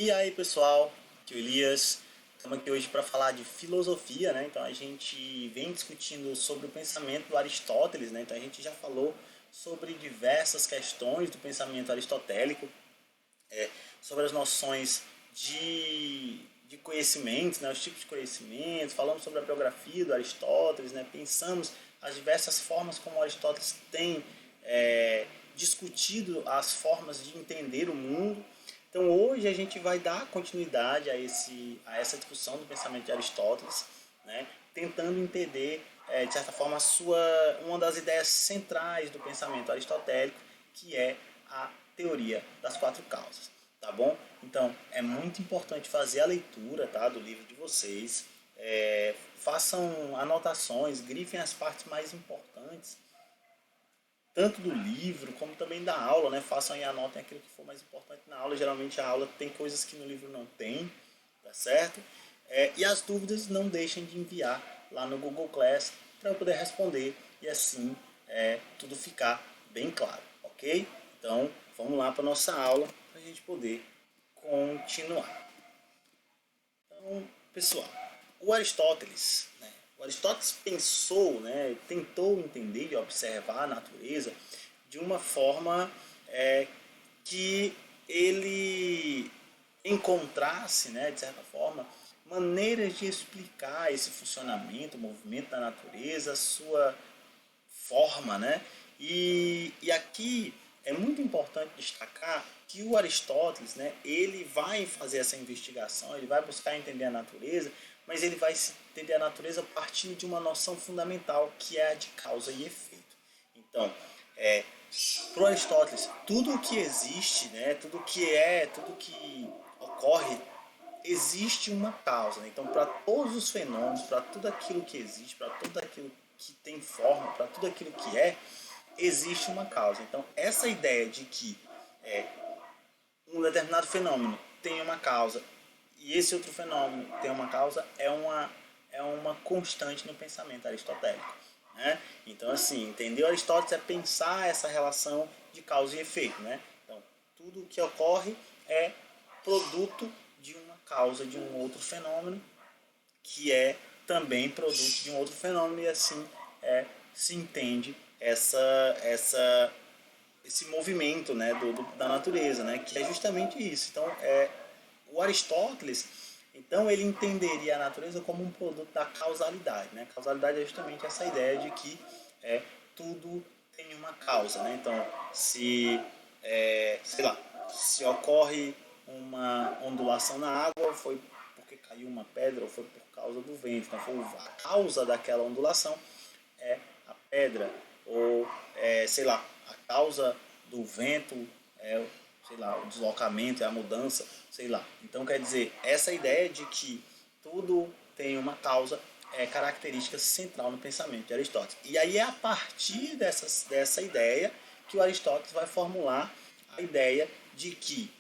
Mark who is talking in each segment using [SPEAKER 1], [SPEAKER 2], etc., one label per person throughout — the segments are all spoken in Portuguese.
[SPEAKER 1] E aí pessoal, aqui é o Elias, estamos aqui hoje para falar de filosofia, né? Então a gente vem discutindo sobre o pensamento do Aristóteles, né? Então a gente já falou sobre diversas questões do pensamento aristotélico, sobre as noções de conhecimentos, né? Os tipos de conhecimentos, falamos sobre a biografia do Aristóteles, né? Pensamos as diversas formas como Aristóteles tem discutido as formas de entender o mundo. Então hoje a gente vai dar continuidade a essa discussão do pensamento de Aristóteles, né, tentando entender, de certa forma, uma das ideias centrais do pensamento aristotélico, que é a teoria das quatro causas. Tá bom? Então é muito importante fazer a leitura, tá, do livro de vocês, façam anotações, grifem as partes mais importantes tanto do livro como também da aula, né? Façam e anotem aquilo que for mais importante na aula. Geralmente a aula tem coisas que no livro não tem, tá certo? E as dúvidas não deixem de enviar lá no Google Class para eu poder responder e assim tudo ficar bem claro, ok? Então vamos lá para nossa aula para a gente poder continuar. Então, pessoal, o Aristóteles, né, o Aristóteles pensou, né, tentou entender e observar a natureza de uma forma que ele encontrasse, né, de certa forma, maneiras de explicar esse funcionamento, o movimento da natureza, a sua forma, né? E aqui é muito importante destacar que o Aristóteles, né, ele vai fazer essa investigação, ele vai buscar entender a natureza, mas ele vai entender a natureza partindo de uma noção fundamental que é a de causa e efeito. Então, para o Aristóteles, tudo o que existe, né, tudo que ocorre, existe uma causa. Então, para todos os fenômenos, para tudo aquilo que existe, para tudo aquilo que tem forma, para tudo aquilo que existe uma causa. Então, essa ideia de que um determinado fenômeno tem uma causa e esse outro fenômeno tem uma causa é uma constante no pensamento aristotélico. Né? Então, assim, entender Aristóteles é pensar essa relação de causa e efeito. Né? Então, tudo o que ocorre é produto de uma causa de um outro fenômeno, que é também produto de um outro fenômeno, e assim se entende esse movimento, né, da natureza, né, que é justamente isso. Então, o Aristóteles, então, ele entenderia a natureza como um produto da causalidade. Né? A causalidade é justamente essa ideia de que tudo tem uma causa. Né? Então, sei lá, se ocorre uma ondulação na água, foi porque caiu uma pedra ou foi por causa do vento. Então, foi a causa daquela ondulação é a pedra, ou sei lá, a causa do vento é, sei lá, o deslocamento, é a mudança, sei lá. Então quer dizer, essa ideia de que tudo tem uma causa é característica central no pensamento de Aristóteles. E aí é a partir dessa ideia que o Aristóteles vai formular a ideia de que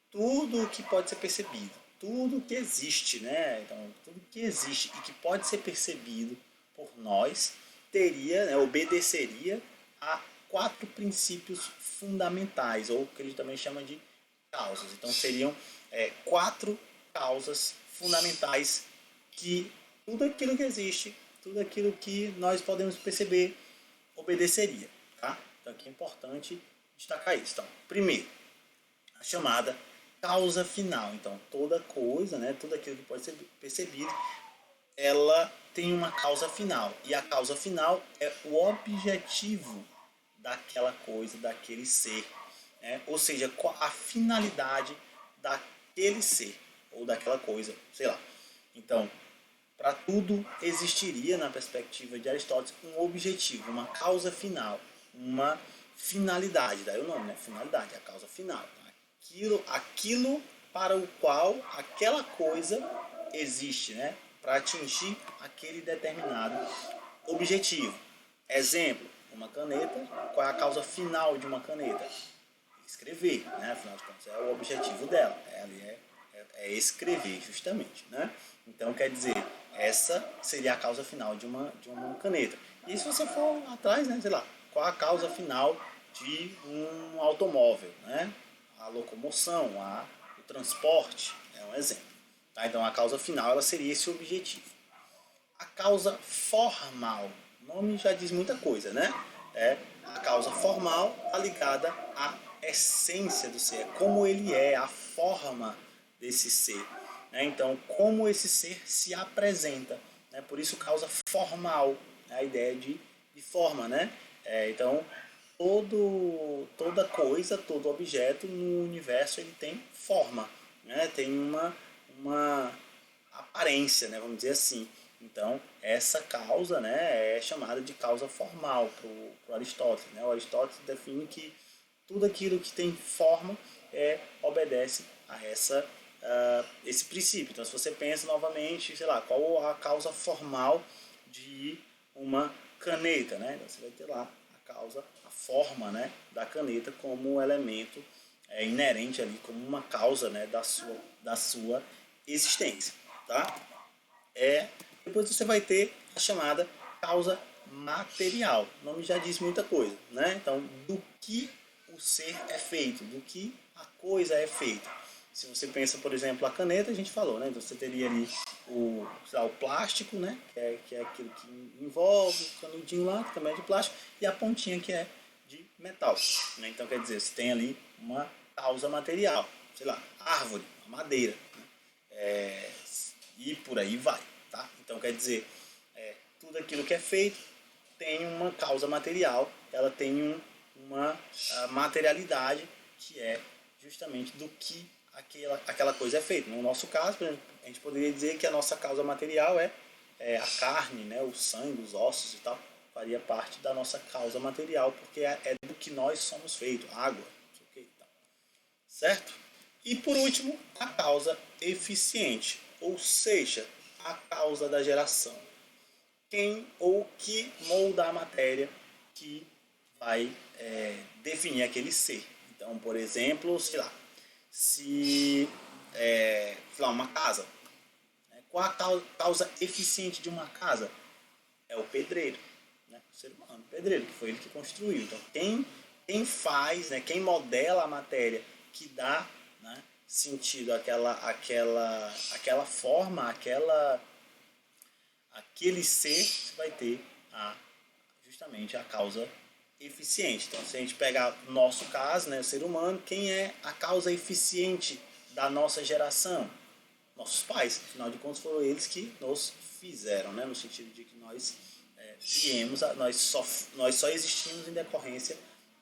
[SPEAKER 1] tudo que pode ser percebido, tudo que existe, né? Então, tudo que existe e que pode ser percebido por nós teria, né, obedeceria a quatro princípios fundamentais, ou que ele também chama de causas. Então seriam quatro causas fundamentais que tudo aquilo que existe, tudo aquilo que nós podemos perceber, obedeceria. Tá? Então aqui é importante destacar isso. Então, primeiro, a chamada causa final. Então toda coisa, né, tudo aquilo que pode ser percebido, ela tem uma causa final. E a causa final é o objetivo daquela coisa, daquele ser. Né? Ou seja, a finalidade daquele ser ou daquela coisa, sei lá. Então, para tudo existiria, na perspectiva de Aristóteles, um objetivo, uma causa final, uma finalidade. Daí o nome, né? Finalidade, a causa final. Aquilo para o qual aquela coisa existe, né? Para atingir aquele determinado objetivo. Exemplo, uma caneta, qual é a causa final de uma caneta? Escrever, né? Afinal de contas, é o objetivo dela. É escrever, justamente. Né? Então, quer dizer, essa seria a causa final de uma caneta. E se você for atrás, né, sei lá, qual a causa final de um automóvel? Né? A locomoção, transporte é um exemplo. Tá? Então a causa final ela seria esse objetivo. A causa formal, o nome já diz muita coisa, né? A causa formal está ligada à essência do ser, como ele é, a forma desse ser. Né? Então, como esse ser se apresenta. Né? Por isso, causa formal, né? A ideia de forma. Né? Então, toda coisa, todo objeto no universo ele tem forma, né? Tem uma aparência, né? Vamos dizer assim. Então, essa causa, né, é chamada de causa formal para o Aristóteles. Né? O Aristóteles define que tudo aquilo que tem forma obedece a esse princípio. Então, se você pensa novamente, sei lá, qual a causa formal de uma caneta, né? Então, você vai ter lá a forma, né, da caneta como elemento inerente ali, como uma causa, né, da sua existência. Tá? Depois você vai ter a chamada causa material. O nome já diz muita coisa, né? Então, do que o ser é feito, do que a coisa é feita. Se você pensa, por exemplo, a caneta, a gente falou, né? Então, você teria ali o plástico, né? Que é aquilo que envolve o canudinho lá, que também é de plástico, e a pontinha que é de metal. Né? Então, quer dizer, você tem ali uma causa material, sei lá, árvore, madeira, né? E por aí vai. Tá? Então, quer dizer, tudo aquilo que é feito tem uma causa material, ela tem uma materialidade que é justamente do que aquela coisa é feita. No nosso caso, por exemplo, a gente poderia dizer que a nossa causa material é a carne, né, o sangue, os ossos e tal, faria parte da nossa causa material, porque é do que nós somos feitos, água, não sei o que e tal. Certo? E por último, a causa eficiente, ou seja, a causa da geração. Quem ou que molda a matéria que vai definir aquele ser. Então, por exemplo, sei lá, sei lá, uma casa. Qual a causa eficiente de uma casa? É o pedreiro, né? O ser humano, o pedreiro, que foi ele que construiu. Então, quem faz, né, quem modela a matéria que dá, né, sentido àquela forma, aquele ser, você vai ter justamente a causa eficiente. Então, se a gente pegar o nosso caso, né, o ser humano, quem é a causa eficiente da nossa geração? Nossos pais. Afinal de contas, foram eles que nos fizeram, né, no sentido de que nós viemos, nós só existimos em decorrência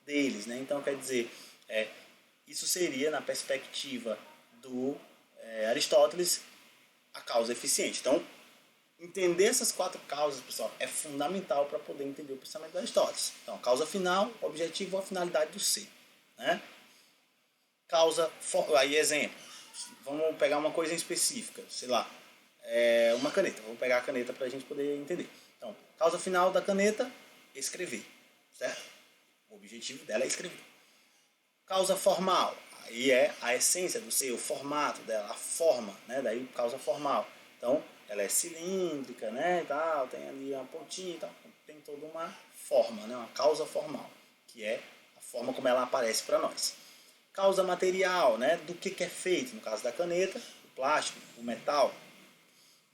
[SPEAKER 1] deles. Né? Então, quer dizer, isso seria, na perspectiva do Aristóteles, a causa eficiente. Então, entender essas 4 causas, pessoal, é fundamental para poder entender o pensamento de Aristóteles. Então, causa final, objetivo ou a finalidade do ser. Né? Aí, exemplo. Vamos pegar uma coisa específica, sei lá, uma caneta. Vamos pegar a caneta para a gente poder entender. Então, causa final da caneta, escrever. Certo? O objetivo dela é escrever. Causa formal, aí é a essência do ser, o formato dela, a forma, né? Daí causa formal. Então, ela é cilíndrica, né? E tal, tem ali uma pontinha e tal, tem toda uma forma, né? Uma causa formal, que é a forma como ela aparece para nós. Causa material, né? Do que é feito, no caso da caneta, o plástico, o metal.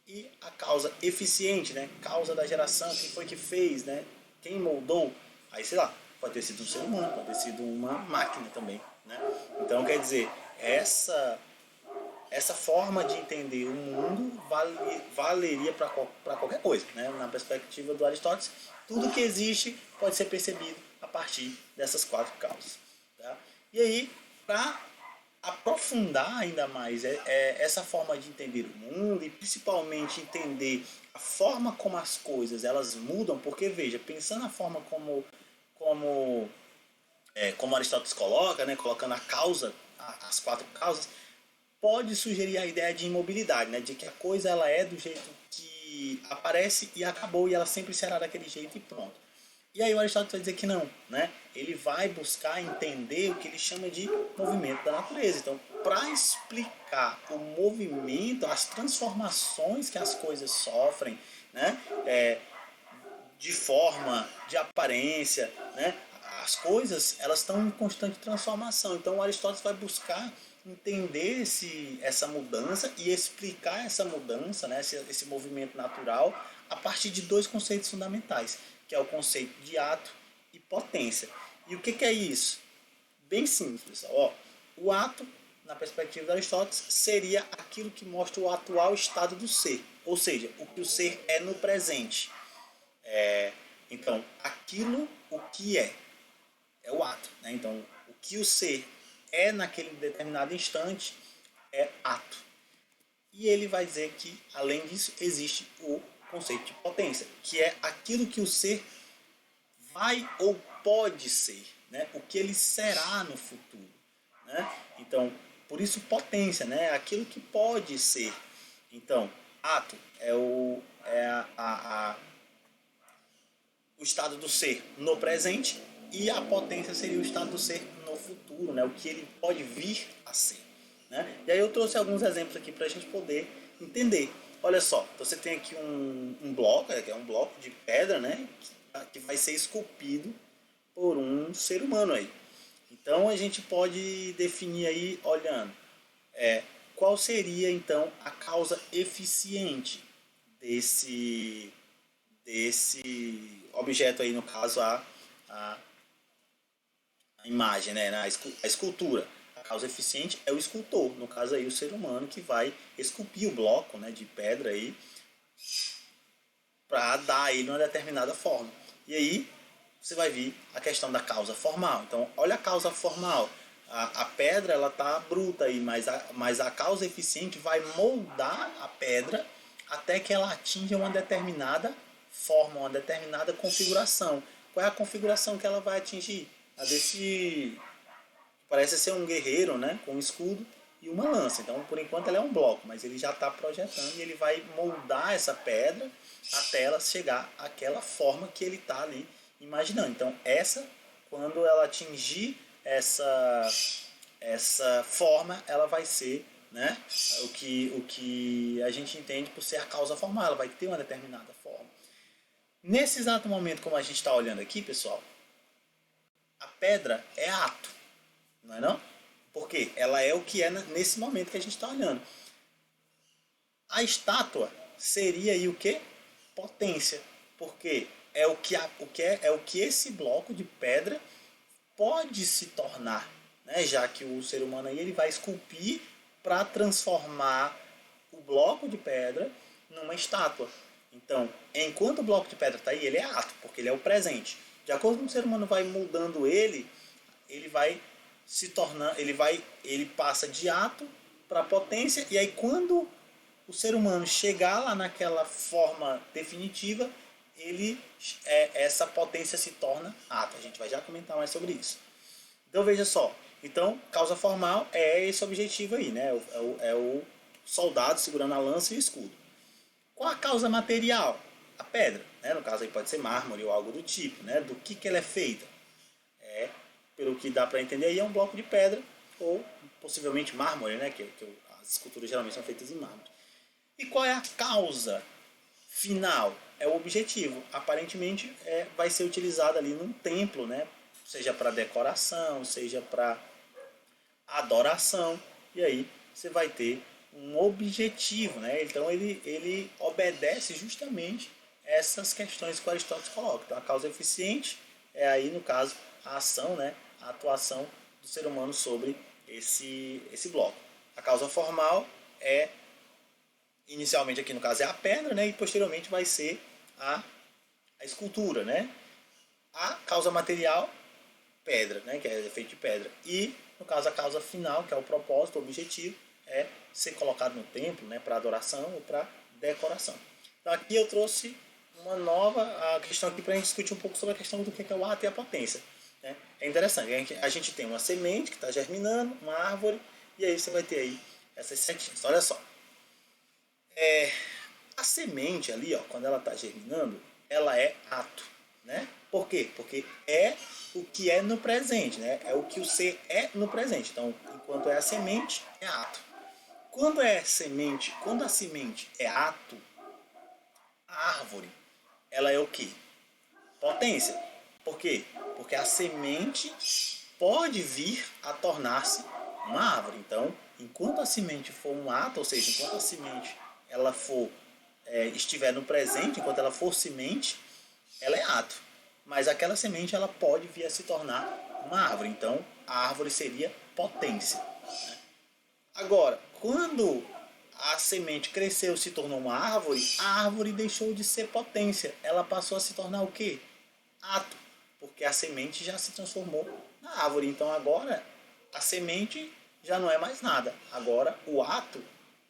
[SPEAKER 1] E a causa eficiente, né? Causa da geração, quem foi que fez, né? Quem moldou, aí sei lá, pode ter sido um ser humano, pode ter sido uma máquina também, né? Então, quer dizer, essa forma de entender o mundo valeria para qualquer coisa, né? Na perspectiva do Aristóteles, tudo que existe pode ser percebido a partir dessas 4 causas. Tá? E aí, para aprofundar ainda mais essa forma de entender o mundo e principalmente entender a forma como as coisas elas mudam, porque veja, pensando na forma como Aristóteles coloca, né, colocando a causa, as 4 causas, pode sugerir a ideia de imobilidade, né, de que a coisa ela é do jeito que aparece e acabou e ela sempre será daquele jeito e pronto. E aí o Aristóteles vai dizer que não, né? Ele vai buscar entender o que ele chama de movimento da natureza. Então, para explicar o movimento, as transformações que as coisas sofrem, né? De forma, de aparência, né? As coisas elas estão em constante transformação. Então, o Aristóteles vai buscar entender essa mudança e explicar essa mudança, né, esse movimento natural, a partir de dois conceitos fundamentais, que é o conceito de ato e potência. E o que é isso? Bem simples, pessoal. Ó, o ato, na perspectiva de Aristóteles, seria aquilo que mostra o atual estado do ser, ou seja, o que o ser é no presente. Então, aquilo, o que é o ato. Né? Então, o que o ser é naquele determinado instante é ato. E ele vai dizer que, além disso, existe o conceito de potência, que é aquilo que o ser vai ou pode ser, né? O que ele será no futuro. Né? Então, por isso potência, né? Aquilo que pode ser. Então, ato o estado do ser no presente e a potência seria o estado do ser no futuro, né? O que ele pode vir a ser. Né? E aí eu trouxe alguns exemplos aqui para a gente poder entender. Olha só, você tem aqui um bloco, que é um bloco de pedra, né? Que vai ser esculpido por um ser humano aí. Então a gente pode definir aí, olhando, qual seria então a causa eficiente desse objeto aí, no caso a imagem, né, a escultura. A causa eficiente é o escultor, no caso aí o ser humano que vai esculpir o bloco, né, de pedra aí para dar a ele uma determinada forma. E aí você vai ver a questão da causa formal. Então, olha a causa formal. A pedra ela tá bruta aí, mas a causa eficiente vai moldar a pedra até que ela atinja uma determinada forma, uma determinada configuração. Qual é a configuração que ela vai atingir? A desse parece ser um guerreiro, né, com um escudo e uma lança. Então, por enquanto, ela é um bloco, mas ele já está projetando e ele vai moldar essa pedra até ela chegar àquela forma que ele está ali imaginando. Então, quando ela atingir essa forma, ela vai ser, né, o que a gente entende por ser a causa formal. Ela vai ter uma determinada forma. Nesse exato momento, como a gente está olhando aqui, pessoal, a pedra é ato, não é não? Porque ela é o que é nesse momento que a gente está olhando. A estátua seria aí o que? Potência. Porque é o que esse bloco de pedra pode se tornar, né? Já que o ser humano aí ele vai esculpir para transformar o bloco de pedra numa estátua. Então, enquanto o bloco de pedra está aí, ele é ato, porque ele é o presente. De acordo com o ser humano vai mudando ele vai se tornando, ele passa de ato para potência, e aí quando o ser humano chegar lá naquela forma definitiva, essa potência se torna ato. A gente vai já comentar mais sobre isso. Então veja só, então causa formal é esse objetivo aí, né? É o soldado segurando a lança e o escudo. Qual a causa material? A pedra, né? No caso aí pode ser mármore ou algo do tipo, né? Do que ela é feita? Pelo que dá para entender aí, é um bloco de pedra ou possivelmente mármore, né? Que as esculturas geralmente são feitas em mármore. E qual é a causa final? É o objetivo. Aparentemente vai ser utilizado ali num templo, né? Seja para decoração, seja para adoração. E aí você vai ter um objetivo, né? Então ele obedece justamente essas questões que o Aristóteles coloca. Então a causa eficiente é aí, no caso, a ação, né? A atuação do ser humano sobre esse bloco. A causa formal inicialmente aqui no caso é a pedra, né? E posteriormente vai ser a escultura, né? A causa material, pedra, né? Que é feito de pedra. E, no caso, a causa final, que é o propósito, o objetivo, é ser colocado no templo, né? Para adoração ou para decoração. Então aqui eu trouxe uma nova questão aqui para a gente discutir um pouco sobre a questão do que é o ato e a potência. Né? É interessante, a gente tem uma semente que está germinando, uma árvore, e aí você vai ter aí essas setinhas. Olha só. A semente ali, ó, quando ela está germinando, ela é ato. Né? Por quê? Porque é o que é no presente, né? É o que o ser é no presente. Então, enquanto é a semente, é ato. Quando a semente é ato, a árvore, ela é o quê? Potência. Por quê? Porque a semente pode vir a tornar-se uma árvore. Então, enquanto a semente for um ato, ou seja, enquanto a semente ela for estiver no presente, enquanto ela for semente, ela é ato. Mas aquela semente ela pode vir a se tornar uma árvore. Então, a árvore seria potência. Agora, quando a semente cresceu e se tornou uma árvore, a árvore deixou de ser potência. Ela passou a se tornar o quê? Ato. Porque a semente já se transformou na árvore. Então agora a semente já não é mais nada. Agora o ato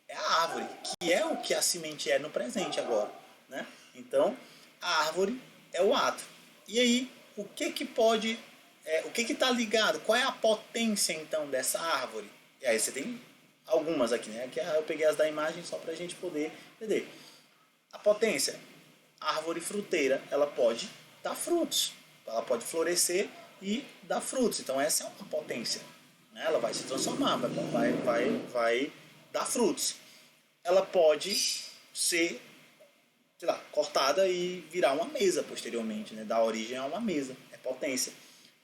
[SPEAKER 1] é a árvore, que é o que a semente é no presente agora. Né? Então a árvore é o ato. E aí, o que pode. O que está ligado? Qual é a potência então dessa árvore? E aí você tem algumas aqui, né? Aqui eu peguei as da imagem só para a gente poder entender. A potência, a árvore fruteira, ela pode dar frutos. Ela pode florescer e dar frutos. Então essa é uma potência. Né? Ela vai se transformar, vai dar frutos. Ela pode ser, sei lá, cortada e virar uma mesa posteriormente, né? Dar origem a uma mesa, é potência.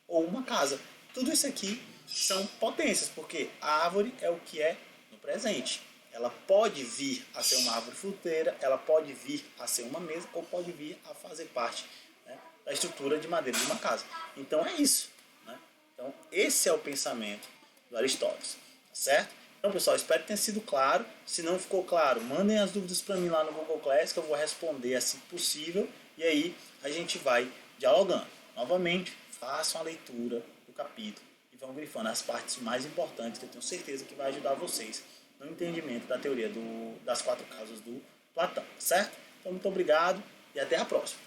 [SPEAKER 1] Ou uma casa. Tudo isso aqui são potências, porque a árvore é o que é no presente. Ela pode vir a ser uma árvore fruteira, ela pode vir a ser uma mesa, ou pode vir a fazer parte, né, da estrutura de madeira de uma casa. Então é isso. Né? Então esse é o pensamento do Aristóteles. Tá certo? Então, pessoal, espero que tenha sido claro. Se não ficou claro, mandem as dúvidas para mim lá no Google Class, que eu vou responder assim que possível. E aí a gente vai dialogando. Novamente, façam a leitura do capítulo e vão grifando as partes mais importantes, que eu tenho certeza que vai ajudar vocês no entendimento da teoria das 4 causas do Platão. Certo? Então, muito obrigado e até a próxima.